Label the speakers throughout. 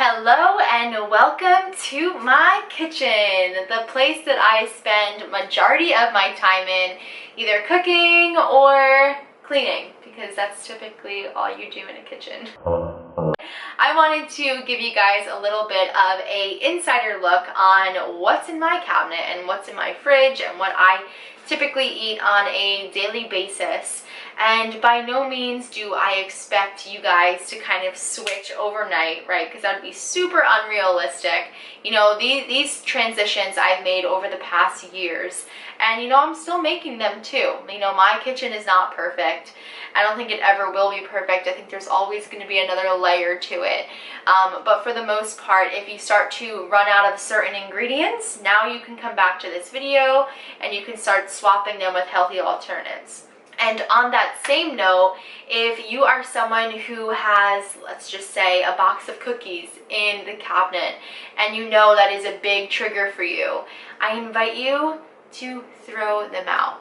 Speaker 1: Hello and welcome to my kitchen, the place that I spend majority of my time in, either cooking or cleaning, because that's typically all you do in a kitchen. I wanted to give you guys a little bit of a insider look on what's in my cabinet and what's in my fridge and what I typically eat on a daily basis. And by no means do I expect you guys to kind of switch overnight, right? Because that would be super unrealistic. You know, these transitions I've made over the past years. And, you know, I'm still making them too. You know, my kitchen is not perfect. I don't think it ever will be perfect. I think there's always going to be another layer to it. But for the most part, if you start to run out of certain ingredients, now you can come back to this video and you can start swapping them with healthy alternatives. And on that same note, if you are someone who has, let's just say, a box of cookies in the cabinet and you know that is a big trigger for you, I invite you to throw them out.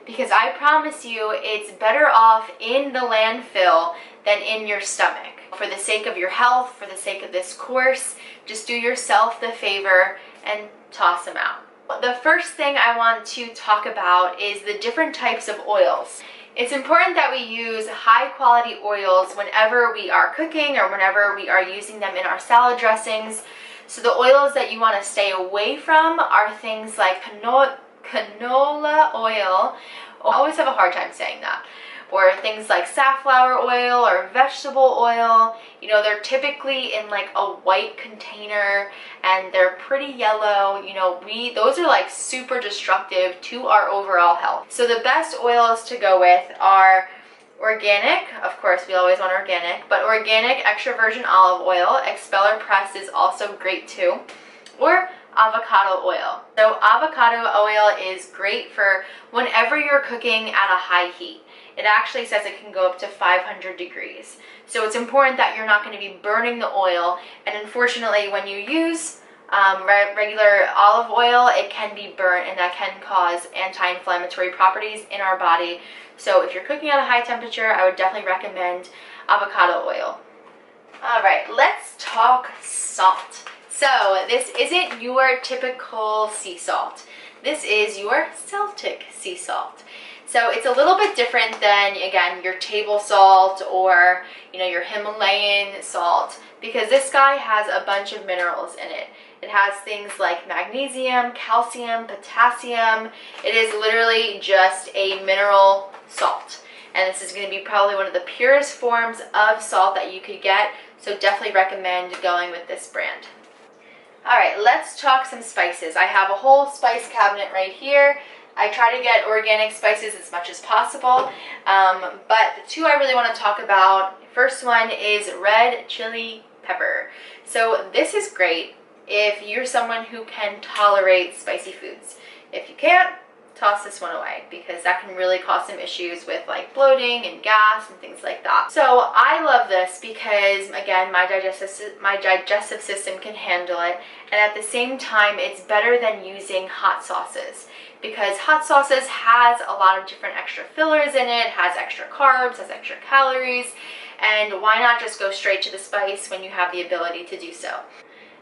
Speaker 1: Because I promise you, it's better off in the landfill than in your stomach. For the sake of your health, for the sake of this course, just do yourself the favor and toss them out. The first thing I want to talk about is the different types of oils. It's important that we use high quality oils whenever we are cooking or whenever we are using them in our salad dressings. So the oils that you want to stay away from are things like canola oil. I always have a hard time saying that. Or things like safflower oil or vegetable oil. You know, they're typically in like a white container and they're pretty yellow. You know, those are like super destructive to our overall health. So the best oils to go with are organic. Of course, we always want organic, but organic extra virgin olive oil. Expeller pressed is also great too. Or avocado oil. So avocado oil is great for whenever you're cooking at a high heat. It actually says it can go up to 500 degrees. So it's important that you're not going to be burning the oil. And unfortunately, when you use regular olive oil, it can be burnt and that can cause anti-inflammatory properties in our body. So if you're cooking at a high temperature, I would definitely recommend avocado oil. All right, let's talk salt. So this isn't your typical sea salt. This is your Celtic sea salt. So it's a little bit different than, again, your table salt or, you know, your Himalayan salt, because this guy has a bunch of minerals in it. It has things like magnesium, calcium, potassium. It is literally just a mineral salt. And this is going to be probably one of the purest forms of salt that you could get. So definitely recommend going with this brand. All right, let's talk some spices. I have a whole spice cabinet right here. I try to get organic spices as much as possible, but the two I really want to talk about, first one is red chili pepper. So this is great if you're someone who can tolerate spicy foods. If you can't, toss this one away, because that can really cause some issues with like bloating and gas and things like that. So I love this because, again, my digestive system can handle it, and at the same time it's better than using hot sauces, because hot sauces has a lot of different extra fillers in it, has extra carbs, has extra calories, and why not just go straight to the spice when you have the ability to do so.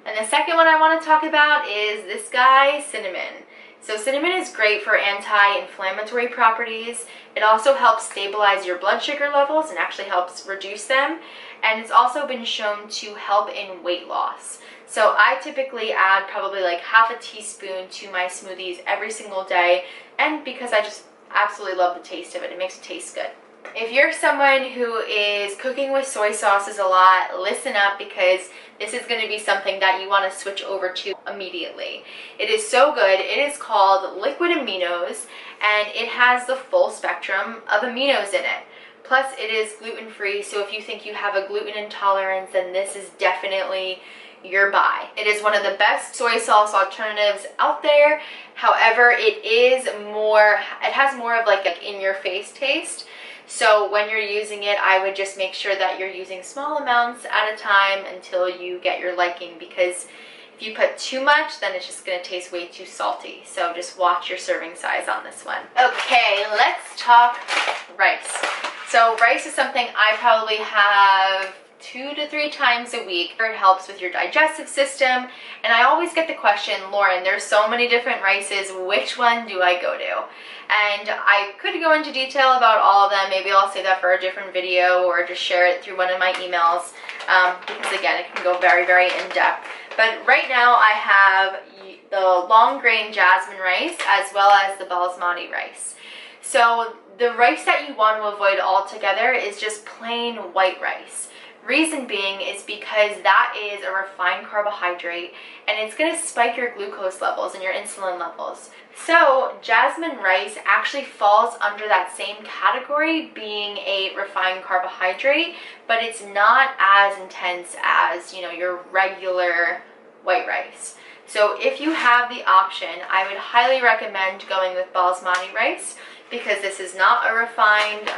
Speaker 1: And the second one I want to talk about is this guy, cinnamon. So cinnamon is great for anti-inflammatory properties. It also helps stabilize your blood sugar levels and actually helps reduce them. And it's also been shown to help in weight loss. So I typically add probably like half a teaspoon to my smoothies every single day. And because I just absolutely love the taste of it, it makes it taste good. If you're someone who is cooking with soy sauces a lot, listen up, because this is going to be something that you want to switch over to immediately. It is so good. It is called liquid aminos, and it has the full spectrum of aminos in it. Plus, it is gluten-free, so if you think you have a gluten intolerance, then this is definitely your buy. It is one of the best soy sauce alternatives out there. However, it has more of like an in-your-face taste. So when you're using it, I would just make sure that you're using small amounts at a time until you get your liking, because if you put too much, then it's just going to taste way too salty. So just watch your serving size on this one. Okay, let's talk rice. So rice is something I probably have 2 to 3 times a week. It helps with your digestive system. And I always get the question, Lauren, there's so many different rices, which one do I go to? And I could go into detail about all of them. Maybe I'll save that for a different video or just share it through one of my emails, because again, it can go very, very in-depth. But right now I have the long grain jasmine rice as well as the basmati rice. So the rice that you want to avoid altogether is just plain white rice. Reason being is because that is a refined carbohydrate and it's going to spike your glucose levels and your insulin levels. So jasmine rice actually falls under that same category, being a refined carbohydrate, but it's not as intense as, you know, your regular white rice. So if you have the option, I would highly recommend going with basmati rice, because this is not a refined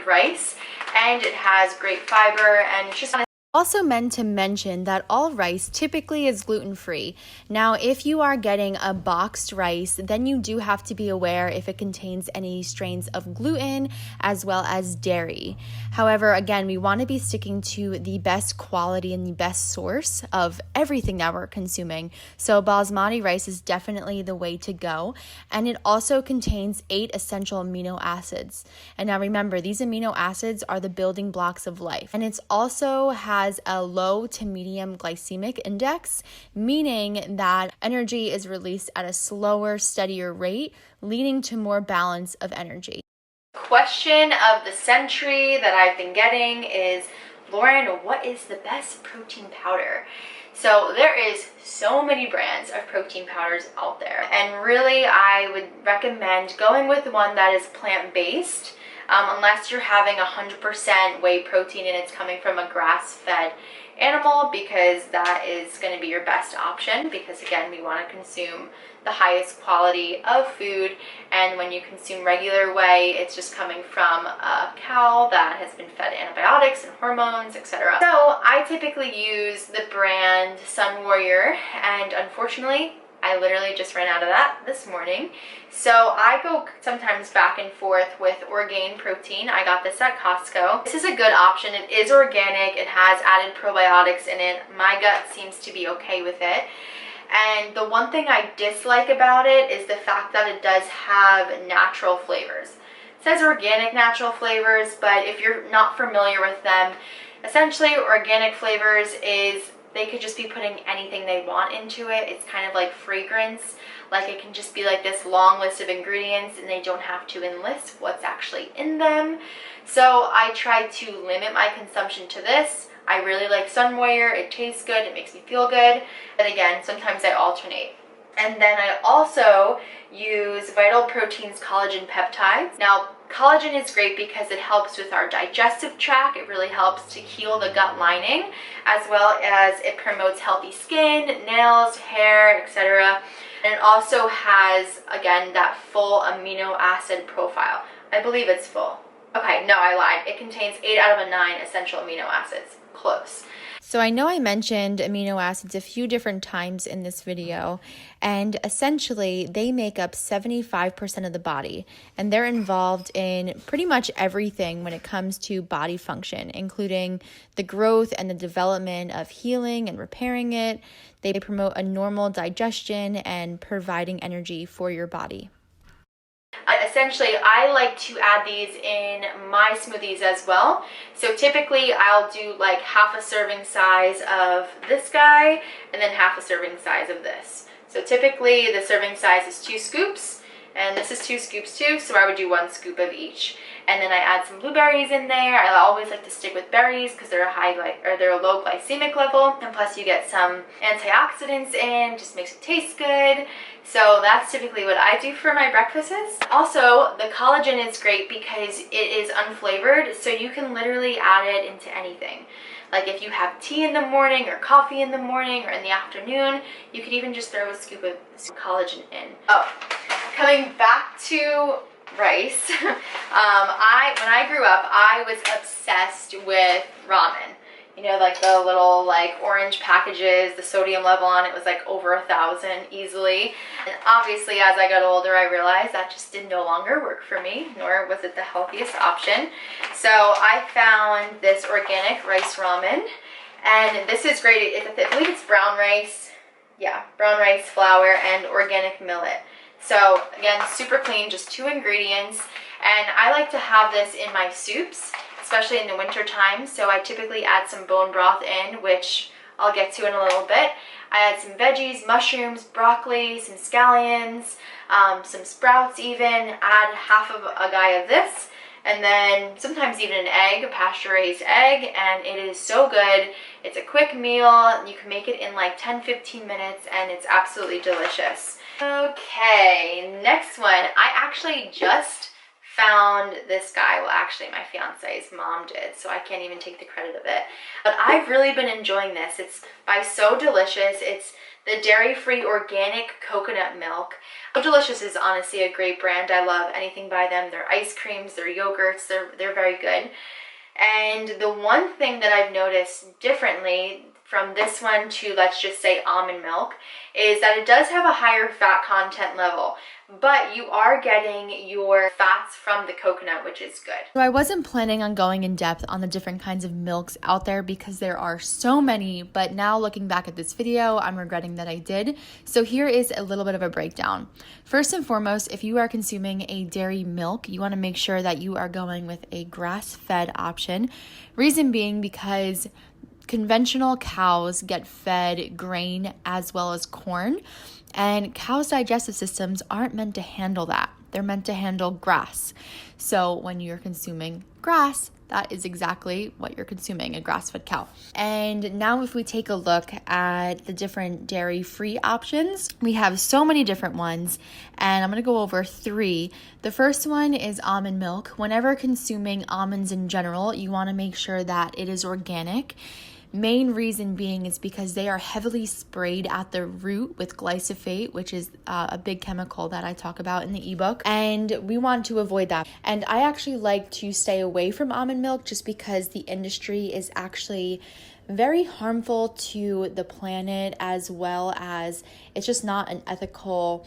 Speaker 1: rice, and it has great fiber and it's just
Speaker 2: Also meant to mention that all rice typically is gluten-free. Now, if you are getting a boxed rice, then you do have to be aware if it contains any strains of gluten as well as dairy. However, again, we want to be sticking to the best quality and the best source of everything that we're consuming. So basmati rice is definitely the way to go. And it also contains 8 essential amino acids. And now remember, these amino acids are the building blocks of life. And it's also has a low to medium glycemic index, meaning that energy is released at a slower, steadier rate, leading to more balance of energy.
Speaker 1: Question of the century that I've been getting is, Lauren, what is the best protein powder? So there is so many brands of protein powders out there, and really I would recommend going with one that is plant-based. Unless you're having 100% whey protein and it's coming from a grass-fed animal, because that is going to be your best option, because again, we want to consume the highest quality of food, and when you consume regular whey, it's just coming from a cow that has been fed antibiotics and hormones, etc. So I typically use the brand Sun Warrior, and unfortunately I literally just ran out of that this morning. So I go sometimes back and forth with Orgain protein. I got this at Costco. This is a good option. It is organic. It has added probiotics in it. My gut seems to be okay with it. And the one thing I dislike about it is the fact that it does have natural flavors. It says organic natural flavors, but if you're not familiar with them, essentially organic flavors is they could just be putting anything they want into it. It's kind of like fragrance. Like it can just be like this long list of ingredients and they don't have to enlist what's actually in them. So I try to limit my consumption to this. I really like Sun Warrior. It tastes good. It makes me feel good. But again, sometimes I alternate. And then I also use Vital Proteins collagen peptides. Now, collagen is great because it helps with our digestive tract. It really helps to heal the gut lining, as well as it promotes healthy skin, nails, hair, etc. And it also has, again, that full amino acid profile. I believe it's full. Okay, no, I lied. It contains 8 out of 9 essential amino acids. Close.
Speaker 2: So I know I mentioned amino acids a few different times in this video, and essentially they make up 75% of the body, and they're involved in pretty much everything when it comes to body function, including the growth and the development of healing and repairing it. They promote a normal digestion and providing energy for your body.
Speaker 1: Essentially, I like to add these in my smoothies as well. So typically I'll do like half a serving size of this guy and then half a serving size of this. So typically the serving size is 2 scoops, and this is 2 scoops too, so I would do 1 scoop of each. And then I add some blueberries in there. I always like to stick with berries because they're a low glycemic level, and plus you get some antioxidants in, just makes it taste good. So that's typically what I do for my breakfasts. Also, the collagen is great because it is unflavored, so you can literally add it into anything. Like if you have tea in the morning or coffee in the morning or in the afternoon, you could even just throw a scoop of collagen in. Oh, coming back to rice. When I grew up, I was obsessed with ramen. You know, like the little like orange packages, the sodium level on it was like over 1,000 easily. And obviously as I got older, I realized that just did no longer work for me, nor was it the healthiest option. So I found this organic rice ramen, and this is great. I believe it's brown rice. Yeah, brown rice flour and organic millet. So again, super clean, just 2 ingredients. And I like to have this in my soups, especially in the winter time. So I typically add some bone broth in, which I'll get to in a little bit. I add some veggies, mushrooms, broccoli, some scallions, some sprouts even, add half of a guy of this, and then sometimes even an egg, a pasture-raised egg, and it is so good. It's a quick meal. You can make it in like 10-15 minutes, and it's absolutely delicious. Okay, next one. I actually just found this guy. Well, actually my fiance's mom did, so I can't even take the credit of it. But I've really been enjoying this. It's by So Delicious. It's the dairy-free organic coconut milk. So Delicious is honestly a great brand. I love anything by them. Their ice creams, their yogurts, they're very good. And the one thing that I've noticed differently from this one to, let's just say, almond milk, is that it does have a higher fat content level, but you are getting your fats from the coconut, which is good.
Speaker 2: So I wasn't planning on going in depth on the different kinds of milks out there because there are so many, but now looking back at this video, I'm regretting that I did. So here is a little bit of a breakdown. First and foremost, if you are consuming a dairy milk, you want to make sure that you are going with a grass-fed option. Reason being because conventional cows get fed grain as well as corn, and cows' digestive systems aren't meant to handle that. They're meant to handle grass. So when you're consuming grass, that is exactly what you're consuming, a grass-fed cow. And now if we take a look at the different dairy-free options, we have so many different ones, and I'm going to go over 3. The first one is almond milk. Whenever consuming almonds in general, you want to make sure that it is organic. Main reason being is because they are heavily sprayed at the root with glyphosate, which is a big chemical that I talk about in the ebook, and we want to avoid that. And I actually like to stay away from almond milk just because the industry is actually very harmful to the planet, as well as it's just not an ethical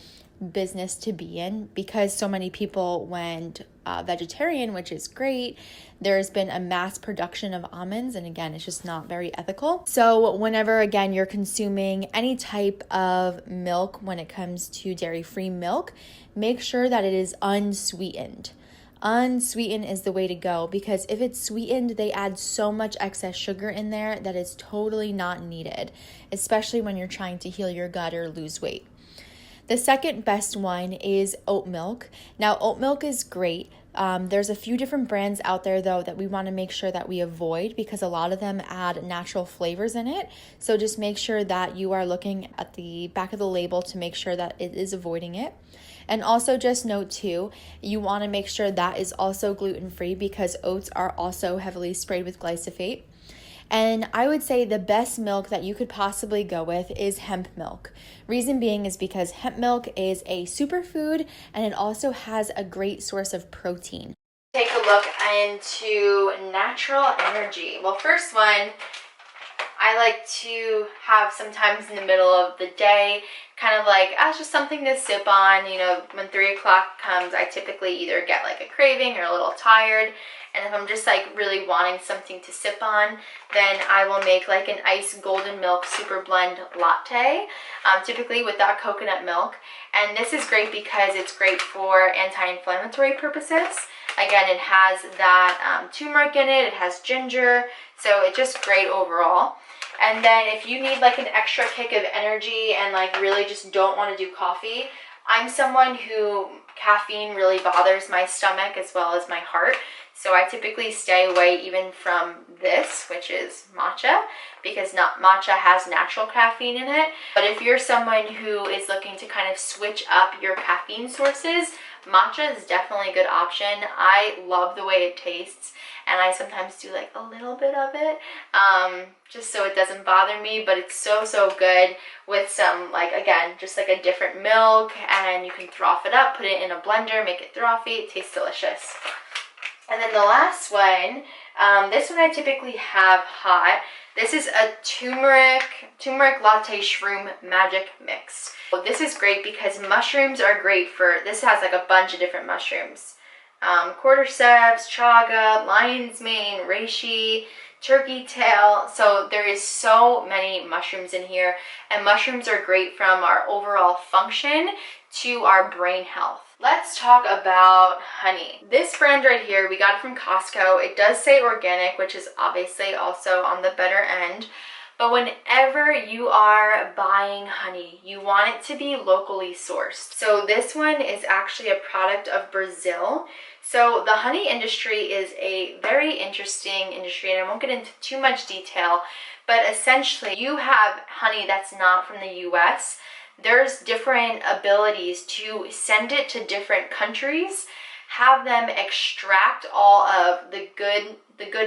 Speaker 2: business to be in, because so many people went vegetarian, which is great. There's been a mass production of almonds, and again, it's just not very ethical. So whenever, again, you're consuming any type of milk, when it comes to dairy-free milk, make sure that it is unsweetened. Unsweetened is the way to go, because if it's sweetened, they add so much excess sugar in there that is totally not needed, especially when you're trying to heal your gut or lose weight. The second best one is oat milk. Now, oat milk is great. There's a few different brands out there, though, that we want to make sure that we avoid, because a lot of them add natural flavors in it. So just make sure that you are looking at the back of the label to make sure that it is avoiding it. And also just note too, you want to make sure that is also gluten-free, because oats are also heavily sprayed with glyphosate. And I would say the best milk that you could possibly go with is hemp milk. Reason being is because hemp milk is a superfood, and it also has a great source of protein.
Speaker 1: Take a look into natural energy. Well, first one, I like to have sometimes in the middle of the day, kind of like as just something to sip on. You know, when 3 o'clock comes, I typically either get like a craving or a little tired. And if I'm just like really wanting something to sip on, then I will make like an iced golden milk super blend latte, typically with that coconut milk. And this is great because it's great for anti-inflammatory purposes. Again, it has that turmeric in it, it has ginger, so it's just great overall. And then if you need like an extra kick of energy and like really just don't want to do coffee, I'm someone who caffeine really bothers my stomach as well as my heart. So I typically stay away even from this, which is matcha, because matcha has natural caffeine in it. But if you're someone who is looking to kind of switch up your caffeine sources, matcha is definitely a good option. I love the way it tastes, and I sometimes do like a little bit of it, just so it doesn't bother me, but it's so good with some, like, again, just like a different milk, and you can froth it up, put it in a blender, make it frothy. It tastes delicious. And then the last one, This one I typically have hot. This is a turmeric latte shroom magic mix. This is great because mushrooms are great for, this has like a bunch of different mushrooms. Cordyceps, chaga, lion's mane, reishi, turkey tail. So there is so many mushrooms in here, and mushrooms are great from our overall function to our brain health. Let's talk about honey. This brand right here, we got it from Costco. It does say organic, which is obviously also on the better end. But whenever you are buying honey, you want it to be locally sourced. So this one is actually a product of Brazil. So the honey industry is a very interesting industry, and I won't get into too much detail, but essentially you have honey that's not from the US. There's different abilities to send it to different countries, have them extract all of the good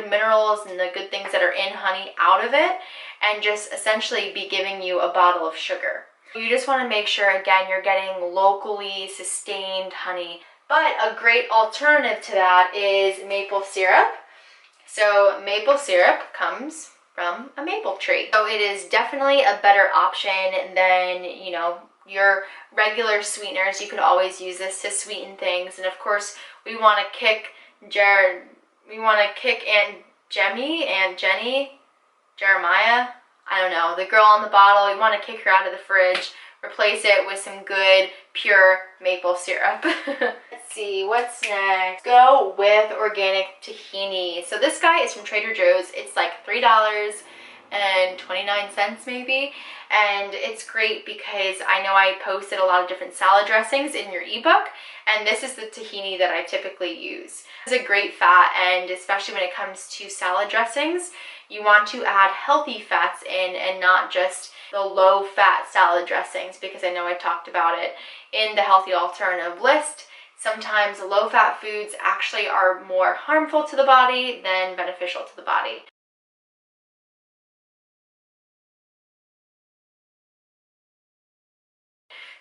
Speaker 1: minerals and the good things that are in honey out of it, and just essentially be giving you a bottle of sugar. You just want to make sure, again, you're getting locally sustained honey. But a great alternative to that is maple syrup. So maple syrup comes from a maple tree. So it is definitely a better option than, you know, your regular sweeteners. You could always use this to sweeten things. And of course, we want to kick Aunt Jenny, Jeremiah, I don't know, the girl on the bottle. We want to kick her out of the fridge, replace it with some good, pure maple syrup. Let's see, what's next? Go with organic tahini. So this guy is from Trader Joe's. It's like $3.29 maybe. And it's great because I know I posted a lot of different salad dressings in your ebook, and this is the tahini that I typically use. It's a great fat, and especially when it comes to salad dressings, you want to add healthy fats in and not just the low-fat salad dressings, because I know I talked about it in the healthy alternative list. Sometimes low-fat foods actually are more harmful to the body than beneficial to the body.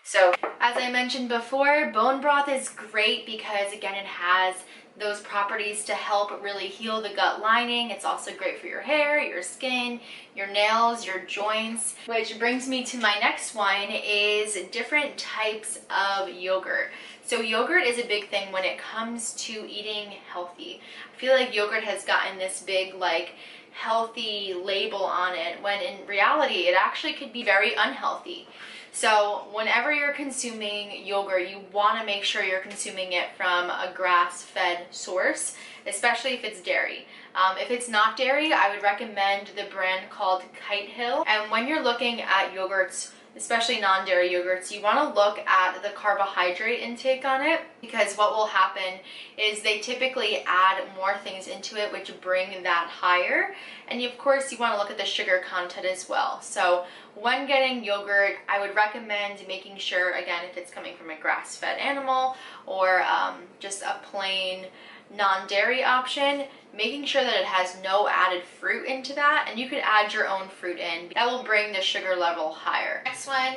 Speaker 1: So, as I mentioned before, bone broth is great because, again, it has those properties to help really heal the gut lining. It's also great for your hair, your skin, your nails, your joints. Which brings me to my next one, is different types of yogurt. So yogurt is a big thing when it comes to eating healthy. I feel like yogurt has gotten this big, like, healthy label on it, when in reality it actually could be very unhealthy. So whenever you're consuming yogurt, you want to make sure you're consuming it from a grass-fed source, especially if it's dairy. If it's not dairy, I would recommend the brand called Kite Hill. And when you're looking at yogurts, especially non-dairy yogurts, you want to look at the carbohydrate intake on it, because what will happen is they typically add more things into it which bring that higher. And of course you want to look at the sugar content as well. So when getting yogurt, I would recommend making sure, again, if it's coming from a grass-fed animal or just a plain non-dairy option, making sure that it has no added fruit into that, and you could add your own fruit in. That will bring the sugar level higher. Next one,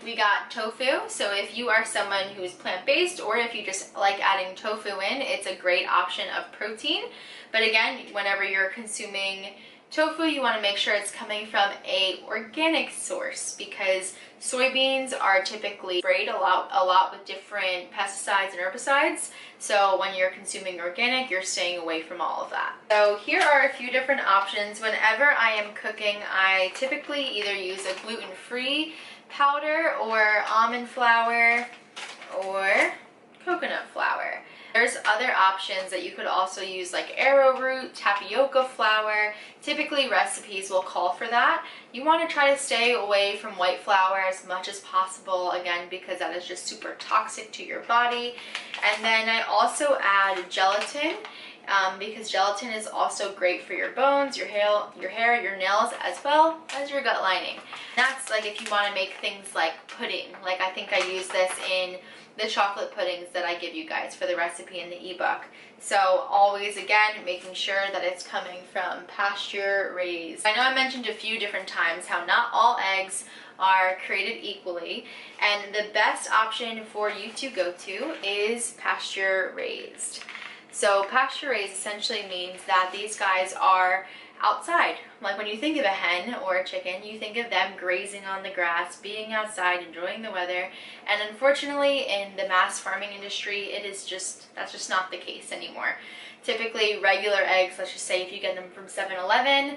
Speaker 1: we got tofu. So if you are someone who is plant-based, or if you just like adding tofu in, it's a great option of protein. But again, whenever you're consuming tofu, you want to make sure it's coming from a organic source, because soybeans are typically sprayed a lot with different pesticides and herbicides. So when you're consuming organic, you're staying away from all of that. So here are a few different options. Whenever I am cooking, I typically either use a gluten-free powder or almond flour or coconut flour. There's other options that you could also use, like arrowroot, tapioca flour. Typically recipes will call for that. You want to try to stay away from white flour as much as possible, again, because that is just super toxic to your body. And then I also add gelatin, because gelatin is also great for your bones, your hair, your nails, as well as your gut lining. That's like if you want to make things like pudding. Like I think I use this in the chocolate puddings that I give you guys for the recipe in the ebook. So always, again, making sure that it's coming from pasture raised. I know I mentioned a few different times how not all eggs are created equally, and the best option for you to go to is pasture raised. So pasture raised essentially means that these guys are outside. Like when you think of a hen or a chicken, you think of them grazing on the grass, being outside, enjoying the weather. And unfortunately, in the mass farming industry, that's just not the case anymore. Typically, regular eggs, let's just say if you get them from 7-Eleven,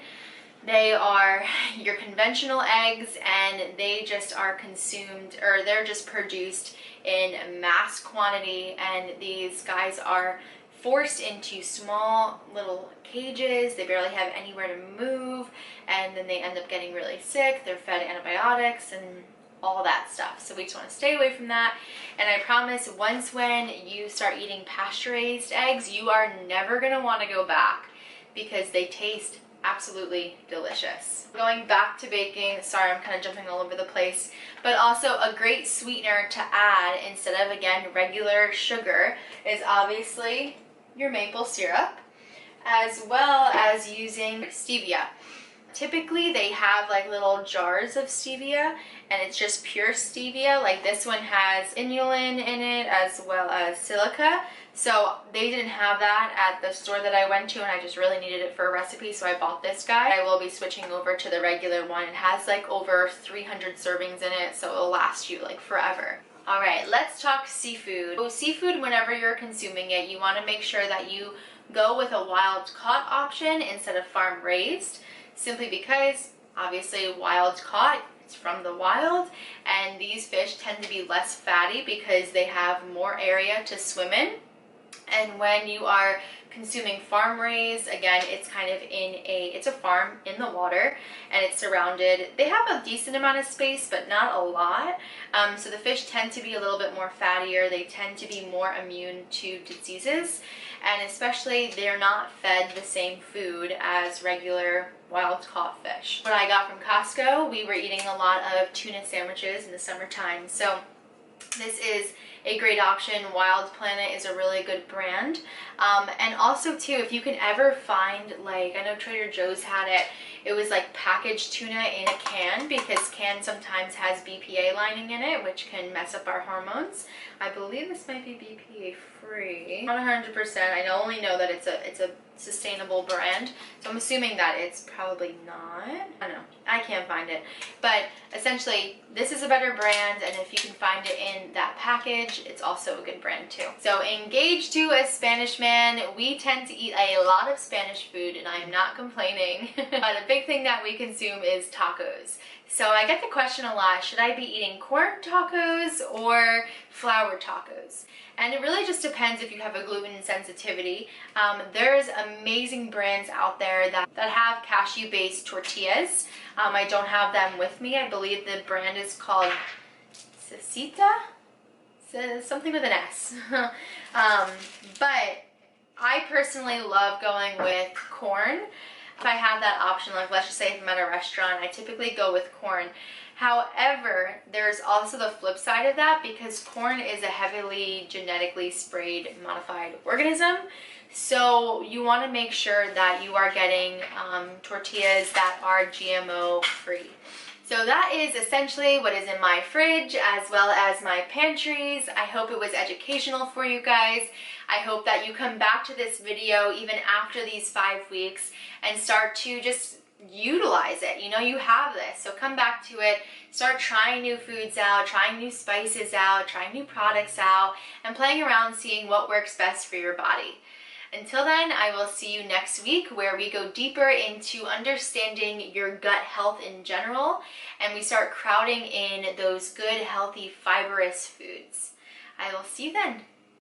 Speaker 1: they are your conventional eggs, and they just are consumed, or they're just produced in mass quantity, and these guys are forced into small little cages. They barely have anywhere to move, and then they end up getting really sick. They're fed antibiotics and all that stuff. So we just want to stay away from that. And I promise, once when you start eating pasture-raised eggs, you are never going to want to go back, because they taste absolutely delicious. Going back to baking, sorry, I'm kind of jumping all over the place, but also a great sweetener to add instead of, again, regular sugar is obviously your maple syrup, as well as using stevia. Typically they have like little jars of stevia, and it's just pure stevia. Like this one has inulin in it as well as silica. So they didn't have that at the store that I went to, and I just really needed it for a recipe, so I bought this guy. I will be switching over to the regular one. It has like over 300 servings in it, so it'll last you like forever. All right, let's talk seafood. So seafood, whenever you're consuming it, you want to make sure that you go with a wild caught option instead of farm raised, simply because obviously wild caught, it's from the wild, and these fish tend to be less fatty because they have more area to swim in. And when you are consuming farm raised, again, it's kind of it's a farm in the water, and it's surrounded, they have a decent amount of space, but not a lot. So the fish tend to be a little bit more fattier. They tend to be more immune to diseases, and especially they're not fed the same food as regular wild caught fish. When I got from Costco, we were eating a lot of tuna sandwiches in the summertime. So this is a great option. Wild Planet is a really good brand. And also too, if you can ever find, like, I know Trader Joe's had it, it was like packaged tuna in a can, because can sometimes has BPA lining in it, which can mess up our hormones. I believe this might be BPA free. Not 100%. I only know that it's a sustainable brand, so I'm assuming that it's probably not. I don't know, I can't find it, but essentially this is a better brand, and if you can find it in that package, it's also a good brand too. So engaged to a Spanish man, we tend to eat a lot of Spanish food, and I am not complaining. But a big thing that we consume is tacos. So I get the question a lot, should I be eating corn tacos or flour tacos? And it really just depends if you have a gluten sensitivity. There's amazing brands out there that have cashew-based tortillas. I don't have them with me. I believe the brand is called Cecita? Something with an S. But I personally love going with corn. If I have that option, like let's just say if I'm at a restaurant, I typically go with corn. However, there's also the flip side of that, because corn is a heavily genetically sprayed modified organism. So you want to make sure that you are getting tortillas that are GMO free. So that is essentially what is in my fridge as well as my pantries. I hope it was educational for you guys. I hope that you come back to this video even after these 5 weeks and start to just utilize it. You know, you have this, so come back to it, start trying new foods out, trying new spices out, trying new products out, and playing around seeing what works best for your body. Until then, I will see you next week, where we go deeper into understanding your gut health in general, and we start crowding in those good, healthy, fibrous foods. I will see you then.